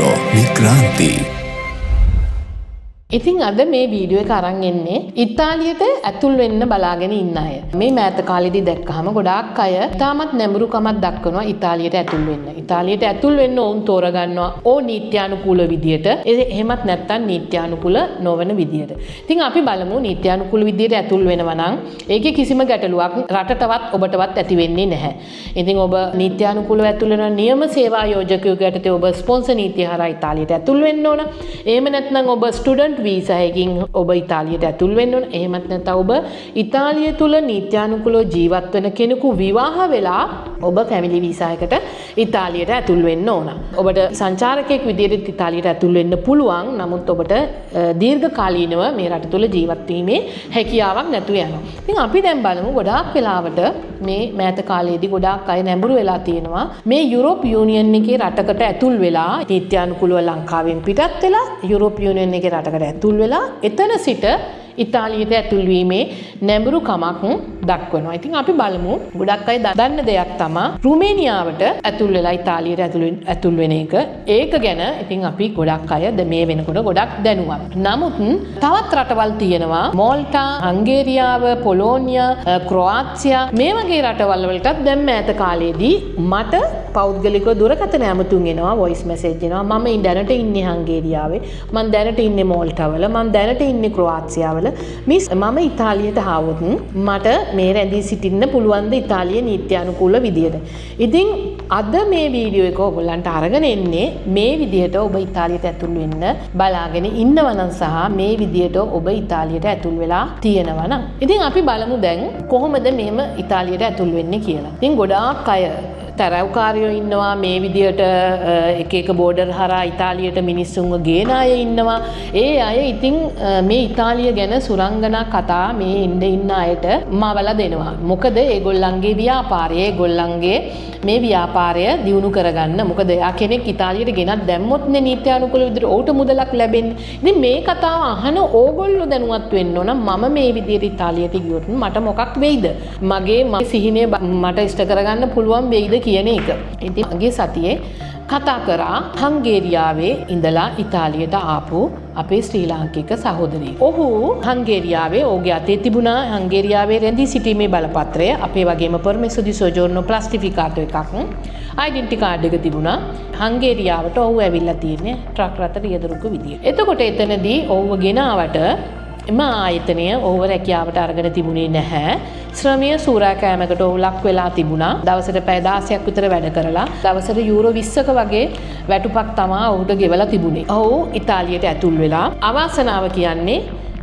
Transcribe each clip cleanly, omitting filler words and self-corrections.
Metro Mikranti. ඉතින් අද මේ වීඩියෝ එක අරන් එන්නේ ඉතාලියට ඇතුල් වෙන්න බලාගෙන ඉන්න අය. මේ මෑත කාලෙදී දැක්කහම ගොඩාක් අය තාමත් නැඹුරුකමක් දක්වනවා ඉතාලියට ඇතුල් වෙන්න. ඉතාලියට ඇතුල් වෙන්න ඕන් තෝරගන්නවා ඕ නීත්‍යානුකූල විදියට. එහෙමත් නැත්නම් නීත්‍යානුකූල නොවන විදියට. ඉතින් අපි බලමු නීත්‍යානුකූල විදියට ඇතුල් වෙනවා නම් ඒකේ කිසිම ගැටලුවක් රටටවත් ඔබටවත් ඇති වෙන්නේ නැහැ. ඉතින් ඔබ නීත්‍යානුකූලව ඇතුල් වෙන නියම සේවා යෝජකයෙකුට යටතේ ඔබ ස්පොන්සර් නීතිය හරහා ඉතාලියට ඇතුල් වෙන්න ඕන. එහෙම නැත්නම් ඔබ ස්ටුඩන්ට් වීසා එකකින් ඔබ ඉතාලියට ඇතුල් වෙන්න ඕන. එහෙමත් නැත්නම් ඔබ ඉතාලිය තුල නීත්‍යානුකූලව ජීවත් වෙන කෙනෙකු විවාහ වෙලා ඔබ ෆැමිලි වීසා එකට ඉතාලියට ඇතුල් වෙන්න ඕන. ඔබට සංචාරකයෙක් විදිහට ඉතාලියට ඇතුල් වෙන්න පුළුවන්. නමුත් ඔබට දීර්ඝ කාලීනව මේ රට තුල ජීවත් වීමේ හැකියාවක් නැතුව යනවා. ඉතින් අපි දැන් බලමු ගොඩාක් වෙලාවට මේ මෑත කාලයේදී ගොඩාක් අය නැඹුරු වෙලා තියෙනවා මේ යුරෝප් යූනියන් එකේ රටකට ඇතුල් වෙලා නීත්‍යානුකූලව ලංකාවෙන් පිටත් වෙලා යුරෝප් යූනියන් එකේ රටකට ඇතුල් වෙලා එතන සිට ඉතාලියට ඇතුල් වීමේ නැඹුරුකමක් දක්වනවා. ඉතින් අපි බලමු ගොඩක් අය දන්න දෙයක් තමයි රුමේනියාවට ඇතුල් වෙලා ඉතාලියට ඇතුල් වෙන එක. ඒක ගැන ඉතින් අපි ගොඩක් අය මේ වෙනකොට ගොඩක් දැනුවත්. නමුත් තවත් රටවල් තියෙනවා මෝල්ටා, හංගේරියාව, පොලෝනියා, ක්‍රොආසියා මේ වගේ රටවල් වලටත් දැන් මෑත කාලේදී මට පෞද්ගලිකව දුරකථන ඇමතුම් එනවා, වොයිස් මැසේජ් එනවා. මම දැනට ඉන්නේ හංගේරියාවේ, මම දැනට ඉන්නේ මෝල්ටාවල, මම දැනට ඉන්නේ ක්‍රොආසියාවල. මිස් මම ඉතාලියට ආවොත් මට මේ රැඳී සිටින්න පුළුවන් ද ඉතාලිය නීත්‍යානුකූල විදියට. ඉතින් අද මේ වීඩියෝ එක ඔයගොල්ලන්ට අරගෙන එන්නේ මේ විදියට ඔබ ඉතාලියට ඇතුල් වෙන්න බලාගෙන ඉන්නවා නම් සහ මේ විදියට ඔබ ඉතාලියට ඇතුල් වෙලා තියෙනවා නම්. ඉතින් අපි බලමු දැන් කොහොමද මෙහෙම ඉතාලියට ඇතුල් වෙන්නේ කියලා. ඉතින් ගොඩාක් අය තරව්කාරයෝ ඉන්නවා මේ විදියට එක එක බෝඩර් හරහා ඉතාලියට මිනිස්සුන්ව ගේන අය ඉන්නවා. ඒ අය ඉතින් මේ ඉතාලිය ගැන සුරංගනා කතා මේ ඉන්න අයට මවලා දෙනවා. මොකද ඒගොල්ලන්ගේ ව්‍යාපාරය ඒගොල්ලන්ගේ මේ ව්‍යාපාරය දියුණු කරගන්න. මොකද එයා කෙනෙක් ඉතාලියට ගෙනත් දැම්මොත් නේ නීත්‍යානුකූල විදිහට ඔහුට මුදලක් ලැබෙන්නේ. ඉතින් මේ කතාව අහන ඕගොල්ලෝ දැනුවත් වෙන්න ඕන මම මේ විදිහට ඉතාලියට ගියොත් මට මොකක් වෙයිද? මගේ සිහිනය මට ඉෂ්ට කරගන්න පුළුවන් වෙයිද කියන එක. ඉතින් මගේ සතියේ කතා කරා හංගේරියාවේ ඉඳලා ඉතාලියට ආපු අපේ ශ්‍රී ලාංකික සහෝදරයෙක්. ඔහු හංගේරියාවේ ඔහුගේ අතේ තිබුණා හංගේරියාවේ රැඳී සිටීමේ බලපත්‍රය, අපේ වගේම permesso di soggiorno plastificato එකක්, ඩෙන්ටිටි කාඩ් එක තිබුණා. හංගේරියාවට ඔහු ඇවිල්ලා තියෙන්නේ ට්‍රක් රථ රියදුරක විදියට. එතකොට එතනදී ඔහුව ගෙනාවට එම ආයතනය ඔහුව රැකියාවට අරගෙන තිබුණේ නැහැ. ශ්‍රමීය සූරාකෑමකට ඔහු ලක් වෙලා තිබුණා. දවසට පැය 16ක් විතර වැඩ කරලා දවසට යූරෝ 20ක වගේ වැටුපක් තමයි ඔහුට ගෙවලා තිබුණේ. ඔහු ඉතාලියට ඇතුල් වෙලා අවාසනාව කියන්නේ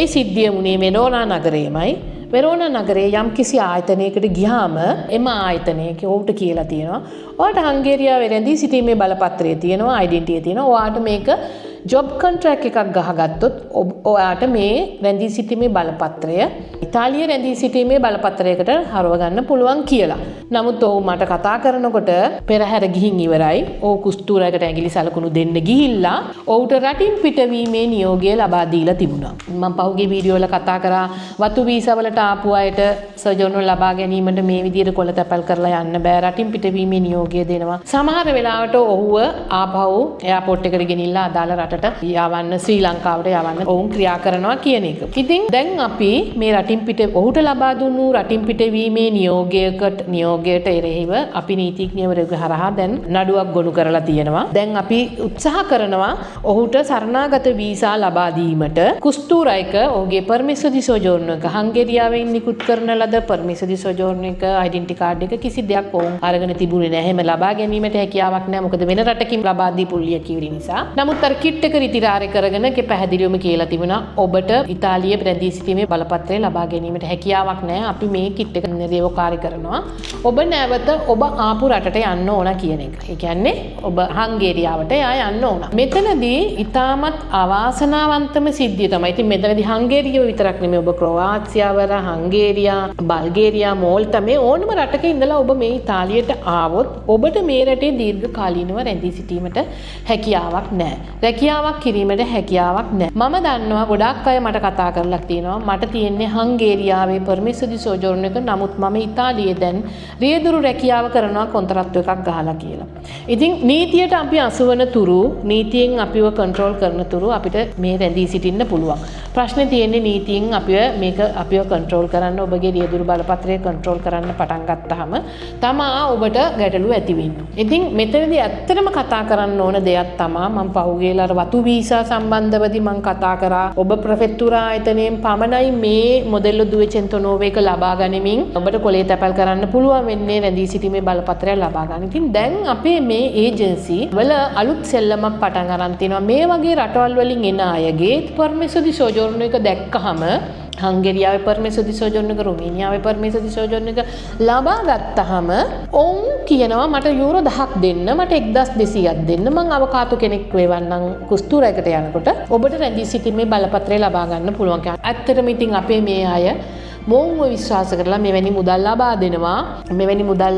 ඒ සිද්ධිය වුණේ වෙරෝනා නගරයේමයි. වෙරෝනා නගරයේ යම් කිසි ආයතනයකට ගියාම එම ආයතනයේ ඔහුට කියලා තියෙනවා ඔයාට හංගේරියාවේ රැඳී සිටීමේ බලපත්‍රය තියෙනවා, ඩෙන්ටිටිය තියෙනවා. ඔයාට මේක ජොබ් කොන්ට්‍රැක්ට් එකක් ගහගත්තොත් ඔයාට මේ රැඳී සිටීමේ බලපත්‍රය ඉතාලියේ රැඳී සිටීමේ බලපත්‍රයකට හරව ගන්න පුළුවන් කියලා. නමුත් ඔහු මට කතා කරනකොට පෙරහැර ගිහින් ඉවරයි. ඔහු කුස්තුරයකට ඇඟිලි සලකුණු දෙන්න ගිහිල්ලා ඔහුට රටින් පිටවීමේ නියෝගය ලබා දීලා තිබුණා. මම පහුගිය වීඩියෝ වල කතා කරා වතු වීසා වලට ආපු අයට සොජෝර්නෝ ලබා ගැනීමට මේ විදිහට කොළ තැපල් කරලා යන්න බෑ. රටින් පිටවීමේ නියෝගය දෙනවා. සමහර වෙලාවට ඔහුව ආපහු එයාපෝට් එකට ගෙනිල්ලා අදාළ රටට යවන්න, ශ්‍රී ලංකාවට යවන්න ඔවුන් ක්‍රියා කරනවා කියන එක. ඉතින් දැන් අපි මේ රටින් පිට ඔහුට ලබා දුන්නු රටින් පිටවීමේ නියෝගයට එරෙහිව අපි නීතිඥවරයෙකු හරහා දැන් නඩුවක් ගොනු කරලා තියෙනවා. දැන් අපි උත්සාහ කරනවා ඔහුට සරණාගත වීසා ලබා දීමට. කුස්තුරයික ඔහුගේ permesso di soggiorno එක හංගේරියාවෙන් නිකුත් කරන ලද permesso di soggiorno එක ඩෙන්ටිටි කාඩ් එක කිසි දෙයක් ඔවුන් අරගෙන තිබුණේ නැහැ. එහෙම ලබා ගැනීමට හැකියාවක් නැහැ. මොකද වෙන රටකින් ලබා දීපු ලියකියවිලි නිසා. නමුත් අර කිට් එක රිතිරාරය කරගෙන පැහැදිලිවම කියලා තිබුණා ඔබට ඉතාලියේ රැඳී සිටීමේ බලපත්‍රය ලබා ගැනීමට හැකියාවක් නැහැ. අපි මේ කිට් එක නිරෝධකාරී කරනවා. ඔබ නැවත ඔබ ආපු රටට යන්න ඕන කියන එක. ඒ කියන්නේ ඔබ හංගේරියාවට යන්න ඕන. මෙතනදී ඉතාමත් අවාසනාවන්තම සිද්ධිය තමයි. ඉතින් මෙතනදී හංගේරියාව විතරක් නෙමෙයි ඔබ ක්‍රොආසියාව, හංගේරියා, බල්ගේරියා, මෝල්ටා මේ ඕනම රටක ඉඳලා ඔබ මේ ඉතාලියට ආවොත් ඔබට මේ රටේ දීර්ඝ කාලීනව රැඳී සිටීමට හැකියාවක් නැහැ. රැකියාවක් කිරීමට හැකියාවක් නැහැ. මම දන්නවා ගොඩාක් අය මට කතා කරලා තියෙනවා මට තියෙන්නේ හංගේරියාවේ permesso di soggiorno එක. නමුත් මම ඉතාලියේ දැන් රියදුරු රැකියාව කරනවා කොන්ත්‍රාත්තු එකක් ගහලා කියලා. ඉතින් නීතියට අපි අසුවන තුරු නීතියෙන් අපිව කන්ට්‍රෝල් කරන තුරු අපිට මේ රැඳී සිටින්න පුළුවන්. ප්‍රශ්නේ තියෙන්නේ නීතියෙන් අපිව කන්ට්‍රෝල් කරන්න ඔබගේ රියදුරු බලපත්‍රය කන්ට්‍රෝල් කරන්න පටන් ගත්තාම තමා ඔබට ගැටලු ඇති වෙන්නේ. ඉතින් මෙතනදී ඇත්තටම කතා කරන්න ඕන දෙයක් තමා මම පහුගියලා වතු වීසා සම්බන්ධවදී මම කතා කරා. ඔබ ප්‍රෙෆෙක්තුරා ආයතනයෙන් පමණයි මේ මොදෙල්ලෝ දුවෙචෙන්තෝ නෝවේක ලබා ගනිමින් ඔබට කොලේ තැපැල් කරන්න පුළුවන් වෙන්නේ රැඳී සිටීමේ බලපත්‍රය ලබා ගන්න. ඉතින් දැන් අපේ මේ ඒජන්සි වල අලුත් සෙල්ලමක් පටන් අරන් තිනවා. මේ වගේ රටවල් වලින් එන අයගේ permesso di soggiorno එක දැක්කහම හංගේරියාවේ permesso di soggiorno එක රොමේනියාවේ permesso di soggiorno එක ලබා ගත්තාම ඔවුන් කියනවා මට යූරෝ 1000ක් දෙන්න මට 1200ක් දෙන්න මං අවකාතු කෙනෙක් වේවන්නම් කුස්තුරයකට යනකොට ඔබට රැඳී සිටීමේ බලපත්‍රය ලබා ගන්න පුළුවන් කියලා. ඇත්තටම ඉතින් අපේ මේ අය මොවුන්ව විශ්වාස කරලා මෙවැනි මුදල්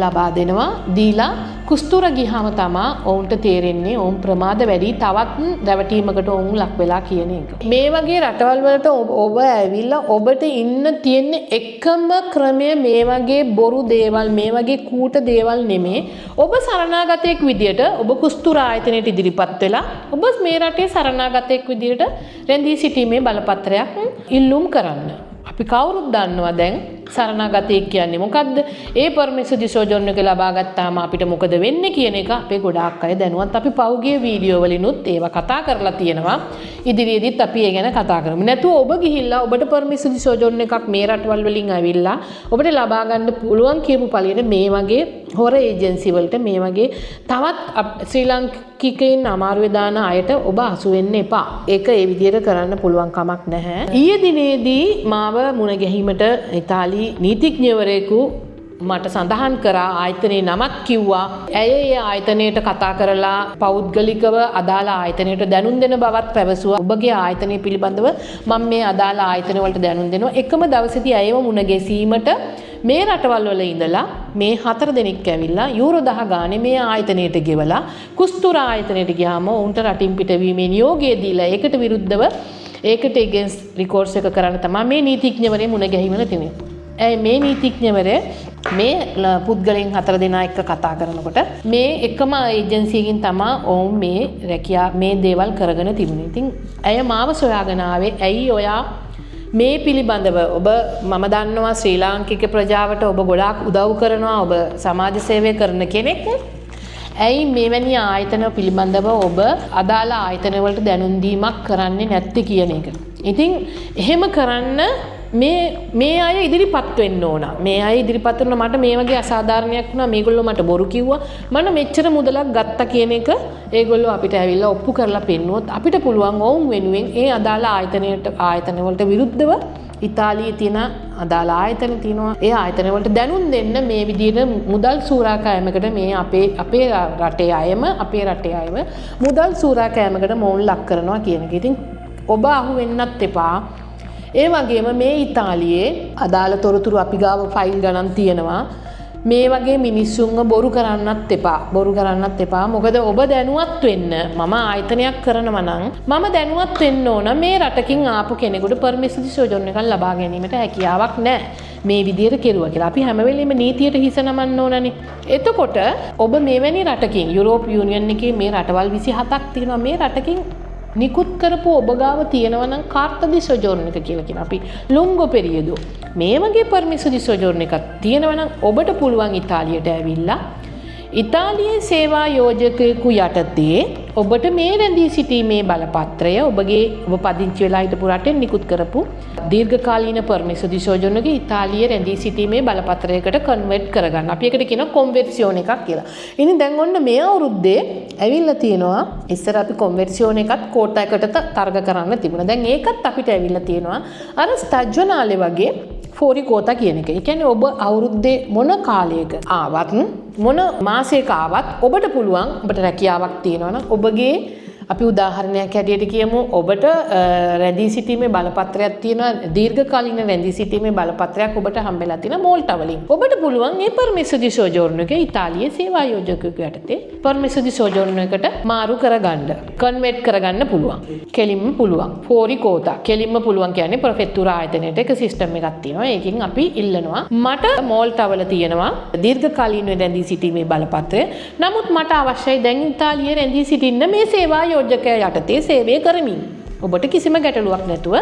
ලබා දෙනවා දීලා කුස්තුර ගියාම තමා ඔවුන්ට තේරෙන්නේ ඔවුන් ප්‍රමාද වැඩි තවත් රැවටීමකට ඔවුන් ලක් වෙලා කියන එක. මේ වගේ රටවල් වලට ඔබ ඇවිල්ලා ඔබට ඉන්න තියෙන එකම ක්‍රමය මේ වගේ බොරු දේවල් මේ වගේ කූට දේවල් නෙමේ. ඔබ සරණාගතයෙක් විදියට ඔබ කුස්තුර ආයතනයට ඉදිරිපත් වෙලා ඔබ මේ රටේ සරණාගතයෙක් විදියට රැඳී සිටීමේ බලපත්‍රයක් ඉල්ලුම් කරන්න. අපි කවුරුත් දන්නවා දැන් සරණාගතයෙක් කියන්නේ මොකක්ද? ඒ permesso di soggiorno එක ලබා ගත්තාම අපිට මොකද වෙන්නේ කියන එක අපේ ගොඩාක් අය දැනුවත්. අපි පෞගිය වීඩියෝ වලිනුත් ඒවා කතා කරලා තියෙනවා. ඉදිරියේදීත් අපි ඒ ගැන කතා කරමු. නැතුව ඔබ ගිහිල්ලා ඔබට permesso di soggiorno එකක් මේ රටවල් වලින් ආවිල්ලා ඔබට ලබා ගන්න පුළුවන් කියපු පළියට මේ වගේ හොර ඒජන්සි වලට මේ වගේ තවත් ශ්‍රී ලාංකිකයින් අමාරුවේ දාන අයට ඔබ අසු වෙන්න එපා. ඒක ඒ විදිහට කරන්න පුළුවන් කමක් නැහැ. ඊයේ දිනේදී මාව මුණ ගැහිමට ඉතාලි නීතිඥවරයෙකු මට සඳහන් කරා ආයතනයේ නමක් කිව්වා. ඇය ඒ ආයතනයට කතා කරලා පෞද්ගලිකව අදාළ ආයතනයට දැනුම් දෙන බවත් පැවසුවා. ඔබගේ ආයතනය පිළිබඳව මම මේ අදාළ ආයතන වලට දැනුම් දෙනවා. එකම දවසේදී ඇයව මුණ ගැසීමට මේ රටවල් වල ඉඳලා මේ 4 දෙනෙක් ඇවිල්ලා යූරෝ 10 ගානේ මේ ආයතනයට ගෙවලා කුස්තුර ආයතනයට ගියාම උන්ට රටින් පිටවීමේ නියෝගය දීලා ඒකට විරුද්ධව ඒකට against recourse එක කරන්න තමයි මේ නීතිඥවරයා මුණ ගැහිමල තියෙන්නේ. මේ නීතිඥවරයා මේ පුද්ගලයන් 4 දෙනා එක්ක කතා කරනකොට මේ එකම ඒජන්සියකින් තමයි ඔවුන් මේ දේවල් කරගෙන තිබුණේ. ඉතින් ඇය මාව සොයාගෙන ආවේ ඇයි ඔයා මේ පිළිබඳව මම දන්නවා ශ්‍රී ලාංකික ප්‍රජාවට ඔබ ගොඩාක් උදව් කරනවා ඔබ සමාජ සේවය කරන කෙනෙක්. ඇයි මෙවැනි ආයතන පිළිබඳව ඔබ අදාළ ආයතන වලට දැනුම් දීමක් කරන්නේ නැත්තේ කියන එක. ඉතින් එහෙම කරන්න මේ අය ඉදිරිපත් වෙන්න ඕන. මේ අය ඉදිරිපත් වෙන මට මේ වගේ අසාධාරණයක් වුණා මේගොල්ලෝ මට බොරු කිව්වා මම මෙච්චර මුදලක් ගත්තා කියන එක ඒගොල්ලෝ අපිට ඇවිල්ලා ඔප්පු කරලා පෙන්නුවොත් අපිට පුළුවන් ඔවුන් වෙනුවෙන් ඒ අදාළ ආයතන වලට විරුද්ධව ඉතාලියේ තියෙන අදාළ ආයතන තියෙනවා ඒ ආයතන වලට දැනුම් දෙන්න මේ විදිහට මුදල් සූරාකෑමකට මේ අපේ රටේ අයම මුදල් සූරාකෑමකට මොවුන් ලක් කරනවා කියන එක. ඉතින් ඔබ අහු වෙන්නත් එපා. ඒ වගේම මේ ඉතාලියේ අදාළ තොරතුරු අපි ගාව ෆයිල් ගණන් තියෙනවා. මේ වගේ මිනිස්සුන්ව බොරු කරන්නත් එපා. මොකද ඔබ දැනුවත් වෙන්න මම ආයතනයක් කරනවා නම් මම දැනුවත් වෙන්න ඕන මේ රටකින් ආපු කෙනෙකුට permesso di soggiorno එකක් ලබා ගැනීමට හැකියාවක් නැහැ. මේ විදියට කෙරුවා කියලා. අපි හැම වෙලෙම නීතියට හිස නමන්න ඕනනේ. එතකොට ඔබ මෙවැනි රටකින් යුරෝප් යුනියන් එකේ මේ රටවල් 27ක් තියෙනවා. මේ රටකින් නිකුත් කරපු ඔබ ගාව තියෙනවා නම් කාර්තා di soggiorno එක කියලා කියන අපි lungo periodo මේ වගේ permesso di soggiorno එකක් තියෙනවා නම් ඔබට පුළුවන් ඉතාලියට ඇවිල්ලා ඉතාලියේ සේවා යෝජකයෙකු යටතේ ඔබට මේ රැඳී සිටීමේ බලපත්‍රය ඔබ පදිංචි වෙලා හිටපු රටෙන් නිකුත් කරපු දීර්ඝකාලීන permesso di soggiorno එක ඉතාලියේ රැඳී සිටීමේ බලපත්‍රයකට කන්වර්ට් කරගන්න. අපි ඒකට කියනවා කොන්වර්සියෝන් එකක් කියලා. ඉතින් දැන් ඔන්න මේ අවුරුද්දේ ඇවිල්ලා තියෙනවා ඉස්සර අපි කොන්වර්සියෝන් එකත් කෝටා එකට තරග කරන්න තිබුණා. දැන් ඒකත් අපිට ඇවිල්ලා තියෙනවා අර ස්ටැජ්ජෝනාලේ වගේ ෆෝරි කෝතා කියන එක. ඒ කියන්නේ ඔබ අවුරුද්දේ මොන කාලයක ආවත් මොන මාසයක ආවත් ඔබට පුළුවන් ඔබට රැකියාවක් තියෙනවා නම් ඔබගේ අපි උදාහරණයක් හැටියට කියමු ඔබට රැඳී සිටීමේ බලපත්‍රයක් තියෙනවා දීර්ඝකාලීන රැඳී සිටීමේ බලපත්‍රයක් ඔබට හම්බෙලා තියෙනවා මෝල්ටා වලින්. ඔබට පුළුවන් මේ permesso di soggiorno එක ඉතාලියේ සේවා ආයෝජකයෙකු යටතේ permesso di soggiorno එකට මාරු කරගන්න. කන්වර්ට් කරගන්න පුළුවන්. කෙලින්ම පුළුවන්. ෆෝරි කෝතා. කෙලින්ම පුළුවන් කියන්නේ ප්‍රොෆෙක්තුරා ආයතනයට එක සිස්ටම් එකක් තියෙනවා. ඒකෙන් අපි ඉල්ලනවා මට මෝල්ටා වල තියෙනවා දීර්ඝකාලීන රැඳී සිටීමේ බලපත්‍රය. නමුත් මට අවශ්‍යයි දැන් ඉතාලියේ රැඳී සිටින්න මේ සේවා ආයෝජකයා යටතේ සේවය කරමින්. ඔබට කිසිම ගැටලුවක් නැතුව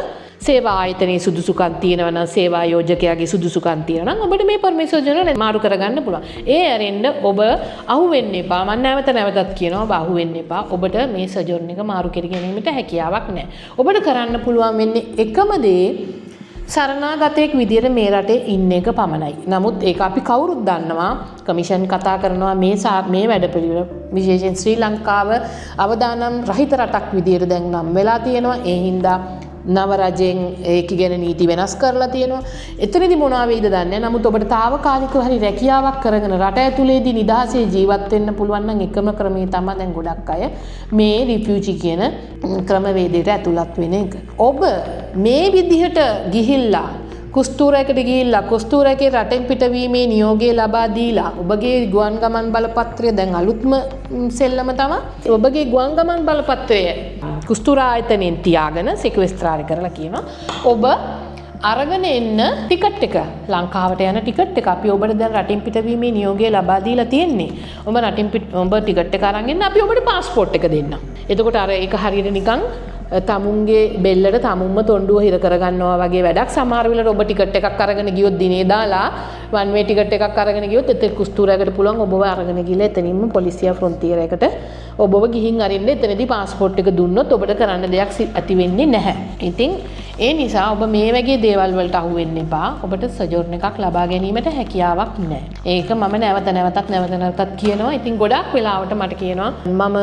සේවා ආයතනයේ සුදුසුකම් තියෙනවා නම් සේවා ආයෝජකයාගේ සුදුසුකම් තියෙනවා නම් ඔබට මේ permesso di මාරු කරගන්න පුළුවන්. ඒ ඇරෙන්න ඔබ අහු වෙන්න එපා. මම නැවතත් කියනවා ඔබ අහු වෙන්න එපා. ඔබට මේ sojourn එක මාරු කර ගැනීමට හැකියාවක් නැහැ. ඔබට කරන්න පුළුවන් වෙන්නේ එකම දේ සරණාගතයෙක් විදියට මේ රටේ ඉන්න එක පමණයි. නමුත් ඒක අපි කවුරුත් දන්නවා. කමිෂන් කතා කරනවා මේ වැඩපිළිවෙල විශේෂයෙන් ශ්‍රී ලංකාව අවදානම් රහිත රටක් විදියට දැන් නම් වෙලා තියෙනවා. ඒ හින්දා නව රජයෙන් ඒක ගැන නීති වෙනස් කරලා තියෙනවා. එතනදි මොනවා වෙයිද දන්නේ නැහැ. නමුත් ඔබට తాවකාලිකව හරි රැකියාවක් කරගෙන රට ඇතුලේදී නිදහසේ ජීවත් වෙන්න පුළුවන් නම් එකම ක්‍රමය තමයි දැන් ගොඩක් අය මේ රිෆියුජි කියන ක්‍රමවේදයට ඇතුළත් වෙන එක. ඔබ මේ විදිහට ගිහිල්ලා කුස්තුරයකට ගිහිල්ලා කුස්තුරයකේ රටෙන් පිටවීමේ නියෝගය ලබා දීලා ඔබගේ ගුවන් ගමන් බලපත්‍රය දැන් අලුත්ම සෙල්ලම තමයි ඔබගේ ගුවන් ගමන් බලපත්‍රය කුස්තුරා ආයතනයෙන් තියාගෙන සෙක්වෙස්ත්‍රාරි කරලා කියනවා ඔබ අරගෙන එන්න ටිකට් එක ලංකාවට යන ටිකට් එක අපි ඔබට දැන් රටින් පිටවීමේ නියෝගය ලබා දීලා තියෙන්නේ. ඔබ ඔබ ටිකට් එක අරන් එන්න අපි ඔබට පාස්පෝර්ට් එක දෙන්නම්. එතකොට අර ඒක හරියට නිකන් තමුන්ගේ බෙල්ලට තමුන්ම තොණ්ඩුව හිර කරගන්නවා වගේ වැඩක්. සමහර වෙලාවට ඔබ ටිකට් එකක් අරගෙන ගියොත් දිනේ දාලා වන් වේ ටිකට් එකක් අරගෙන ගියොත් එතන කුස්තුරයකට පුළුවන් ඔබව අරගෙන ගිහලා එතනින්ම පොලිසිය ෆ්‍රොන්ටියර් එකට ඔබව ගිහින් අරින්න එතනදී පාස්පෝර්ට් එක දුන්නොත් ඔබට කරන්න දෙයක් ඇති වෙන්නේ නැහැ. ඉතින් ඒ නිසා ඔබ මේ වගේ දේවල් වලට අහු වෙන්න එපා. ඔබට sojourn එකක් ලබා ගැනීමට හැකියාවක් නැහැ. ඒක මම නැවතත් කියනවා. ඉතින් ගොඩක් වෙලාවට මට කියනවා මම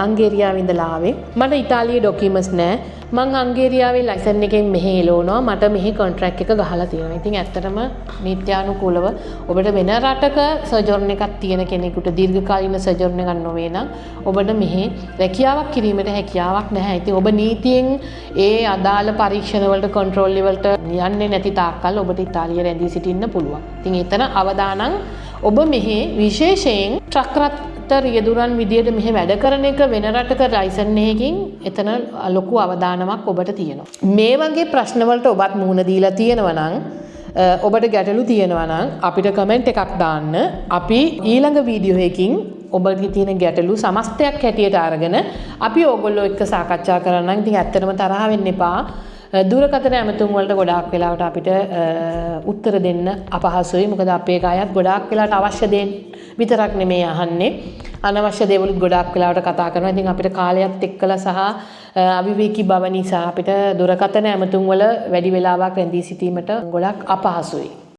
හංගේරියාවේ ඉඳලා ආවේ. මට ඉතාලියේ ඩොකියුමන්ට්ස් නැහැ. මං හංගේරියාවේ ලයිසන් එකෙන් මෙහෙ එළවනවා. මට මෙහි කොන්ට්‍රැක්ට් එක ගහලා තියෙනවා. ඉතින් ඇත්තටම නීත්‍යානුකූලව ඔබට වෙන රටක sojourn එකක් තියෙන කෙනෙකුට දීර්ඝකාලීන sojourn එකක් නොවේ නම් ඔබට මෙහි රැකියාවක් කිරීමට හැකියාවක් නැහැ. ඉතින් ඔබ නීතියෙන් ඒ අදාළ පරීක්ෂණ වලට කන්ට්‍රෝල් වලට යන්නේ නැති තාක්කල් ඔබට ඉතාලියේ රැඳී සිටින්න පුළුවන්. ඉතින් එතන අවදානම් ඔබ මෙහි විශේෂයෙන් ට්‍රක් රථ රියදුරන් විදියට මෙහි වැඩ කරන එක වෙන රටක ලයිසන් එකකින් එතන ලොකු අවදානමක් ඔබට තියෙනවා. මේ වගේ ප්‍රශ්න වලට ඔබත් මුහුණ දීලා තියෙනවා නම් ඔබට ගැටලු තියෙනවා නම් අපිට කමෙන්ට් එකක් දාන්න. අපි ඊළඟ වීඩියෝ එකකින් ඔබගේ තියෙන ගැටලු සමස්තයක් හැටියට අරගෙන අපි ඕගොල්ලෝ එක්ක සාකච්ඡා කරනවා. ඉතින් ඇත්තටම තරහ වෙන්න එපා. දුරකථන ඇමතුම් වලට ගොඩාක් වෙලාවට අපිට උත්තර දෙන්න අපහසුයි. මොකද අපේ ගායත් ගොඩාක් වෙලාවට අවශ්‍ය දේ විතරක් නෙමෙයි අහන්නේ. අනවශ්‍ය දේවලුත් ගොඩාක් වෙලාවට කතා කරනවා. ඉතින් අපිට කාලයත් එක්කලා සහ අවිවේකී බව නිසා අපිට දුරකථන ඇමතුම් වල වැඩි වෙලාවක් රැඳී සිටීමට ගොඩක් අපහසුයි.